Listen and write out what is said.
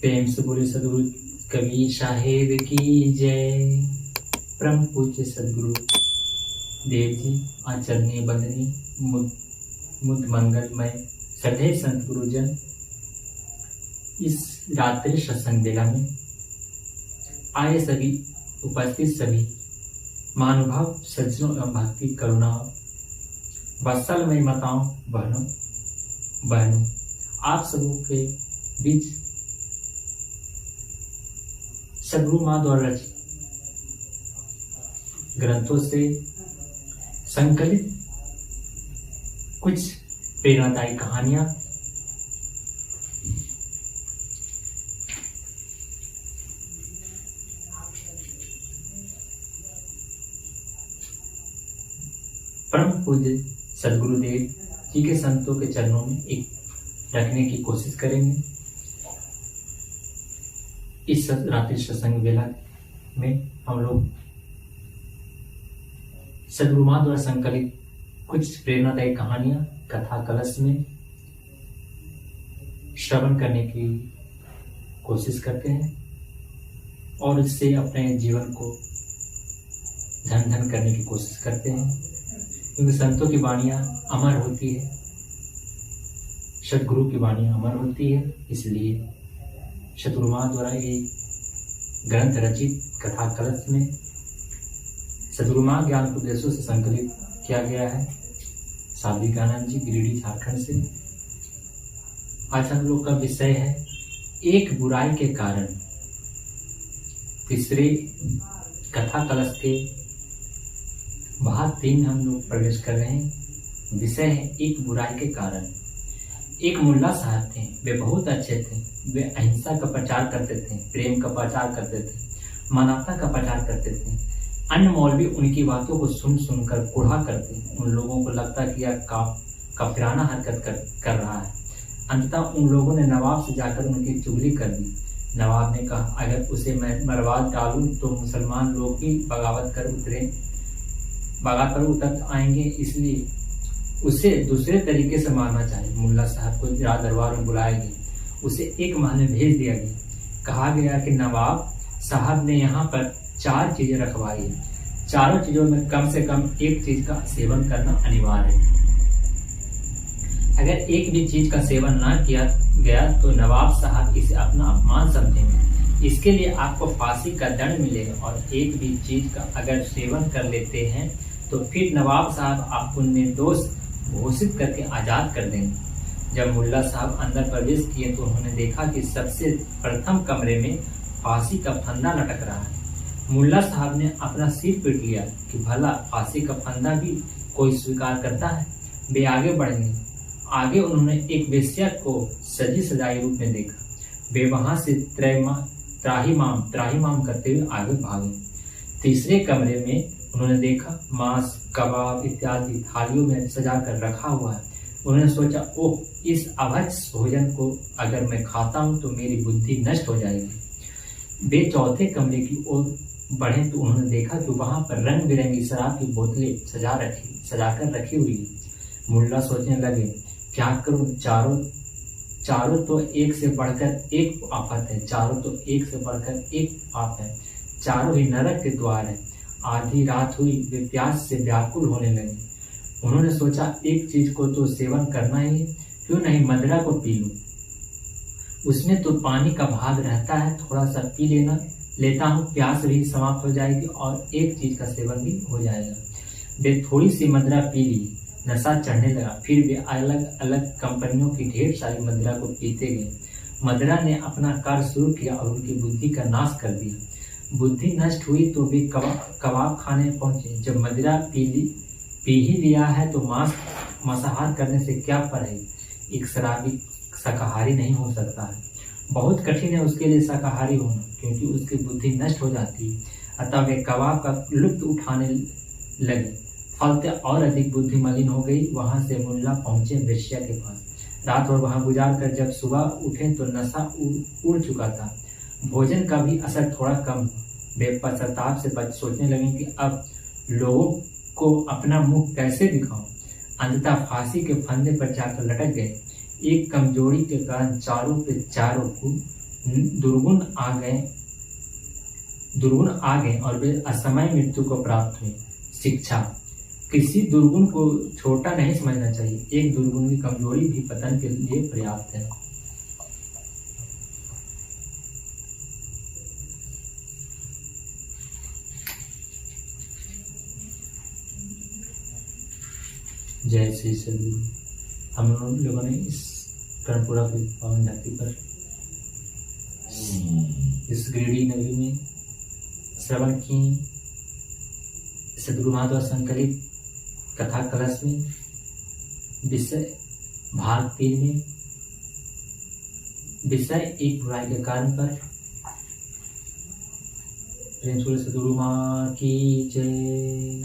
प्रेम से बोले सदगुरु कबीर साहेब की जय। परम पूज्य सदगुरु देव जी आचरणीय बंदनी मुद मंगलमय सदैव संत गुरुजन, इस रात्रि सत्संग बेला में आए सभी उपस्थित सभी महानुभाव सज्जनों एवं भक्ति करुणा वत्सलमय माताओं बहनों आप सबों के बीच सदगुरु माँ द्वारा रचित ग्रंथों से संकलित कुछ प्रेरणादायी कहानियां परम पूज्य सदगुरुदेव जी के संतों के चरणों में एक रखने की कोशिश करेंगे। इस रात्रि सत्संग वेला में हम लोग सदगुरु माँ द्वारा संकलित कुछ प्रेरणादायी कहानियां कथा कलश में श्रवण करने की कोशिश करते हैं और इससे अपने जीवन को धन धन करने की कोशिश करते हैं, क्योंकि संतों की वाणियां अमर होती है, सदगुरु की वाणियां अमर होती है। इसलिए सदगुरु माँ द्वारा ये ग्रंथ रचित कथा कलश में सदगुरु माँ ज्ञान उपदेशों से संकलित किया गया है। साध्वी आनंद जी गिरिडीह झारखंड से। आज हम लोग का विषय है एक बुराई के कारण। तीसरे कथा कलश के भाग 3 हम लोग प्रवेश कर रहे हैं। विषय है एक बुराई के कारण। एक मुल्ला साहब थे, वे बहुत अच्छे थे। वे अहिंसा का प्रचार करते थे, प्रेम का प्रचार करते थे, मानवता का प्रचार करते थे। अन्य मौलवी उनकी बातों को सुन सुनकर कुढ़ा करते। उन लोगों को लगता कि यह काफिराना हरकत कर रहा है। अंततः उन लोगों ने नवाब से जाकर उनकी चुगली कर दी। नवाब ने कहा, अगर उसे मैं मरवा डालूं तो मुसलमान लोग भी बगावत पर उतर आएंगे, इसलिए उसे दूसरे तरीके से मारना चाहिए। मुल्ला साहब को राज दरबार में बुलाया गया। उसे एक महल में भेज दिया गया। कहा गया कि नवाब साहब ने यहाँ पर 4 चीजें रखवाई है। चारों चीजों में कम से कम एक चीज का सेवन करना अनिवार्य है। अगर एक भी चीज का सेवन ना किया गया तो नवाब साहब इसे अपना अपमान समझेंगे। इसके लिए आपको फांसी का दंड मिलेगा, और एक भी चीज का अगर सेवन कर लेते हैं तो फिर नवाब साहब आपको निर्दोष घोषित करके आजाद कर देंगे। जब मुल्ला साहब अंदर प्रवेश किए तो उन्होंने देखा कि सबसे प्रथम कमरे में फांसी का फंदा लटक रहा है। मुल्ला साहब ने अपना सिर पीट लिया कि भला फांसी का फंदा भी कोई स्वीकार करता है। वे आगे बढ़ेंगे। आगे उन्होंने एक वेश्या को सजी सजाई रूप में देखा। वे वहां से त्राहिमाम करते हुए आगे भागे। तीसरे कमरे में उन्होंने देखा मांस कबाब इत्यादि थालियों में सजा कर रखा हुआ है। उन्होंने सोचा, ओह, इस अभक्ष भोजन को अगर मैं खाता हूं तो मेरी बुद्धि नष्ट हो जाएगी। वे चौथे कमरे की ओर बढ़े तो उन्होंने देखा कि वहां पर रंग बिरंगी शराब की बोतलें सजाकर रखी हुई है। मुल्ला सोचने लगे, क्या करूं, चारों तो एक से बढ़कर एक आफत है, चारों तो एक से बढ़कर एक पाप है, चारों ही नरक के द्वार है। आधी रात हुई, वे प्यास से व्याकुल होने लगे। उन्होंने सोचा, एक चीज को तो सेवन करना ही है, क्यों नहीं मदिरा को पी लूं। उसमें तो पानी का भाग रहता है, थोड़ा सा पी लेता हूँ, प्यास भी समाप्त हो जाएगी और एक चीज का सेवन भी हो जाएगा। वे थोड़ी सी मदिरा पी ली, नशा चढ़ने लगा। फिर वे अलग अलग कंपनियों की ढेर सारी मदिरा को पीते गए। मदिरा ने अपना कार्य शुरू किया और उनकी बुद्धि का नाश कर दिया। बुद्धि नष्ट हुई तो वे कबाब खाने पहुंचे। जब मदिरा पी ही लिया है तो मांसाहार करने से क्या परहेज। एक शराबी शाकाहारी नहीं हो सकता है। बहुत कठिन है उसके लिए शाकाहारी होना, क्योंकि उसकी बुद्धि नष्ट हो जाती है। अतः वे कबाब का लुत्फ उठाने लगे। फलते और अधिक बुद्धि मलिन हो गई। वहां से मुल्ला पहुंचे वेश्या के पास। रात और वहां गुजार कर जब सुबह उठे तो नशा उड़ चुका था। भोजन का भी असर थोड़ा कम। वे पश्चाताप से सोचने लगे कि अब लोगों को अपना मुंह कैसे दिखाऊं। अंततः फांसी के फंदे पर जाकर लटक गए। एक कमजोरी के कारण चारों पे चारों दुर्गुण आ गए और वे असमय मृत्यु को प्राप्त हुए। शिक्षा, किसी दुर्गुण को छोटा नहीं समझना चाहिए। एक दुर्गुण की कमजोरी भी पतन के लिए पर्याप्त है। जय श्री सद्गुरु। हम लोगों ने इस कर्णपुरा की पावन धरती पर इस गिरिडीह नगरी में श्रवण की सद्गुरु महाद्वारा संकलित कथा कलश में विषय भाग 3 में विषय एक बुराई के कारण पर प्रेम सद्गुरु मां की जय।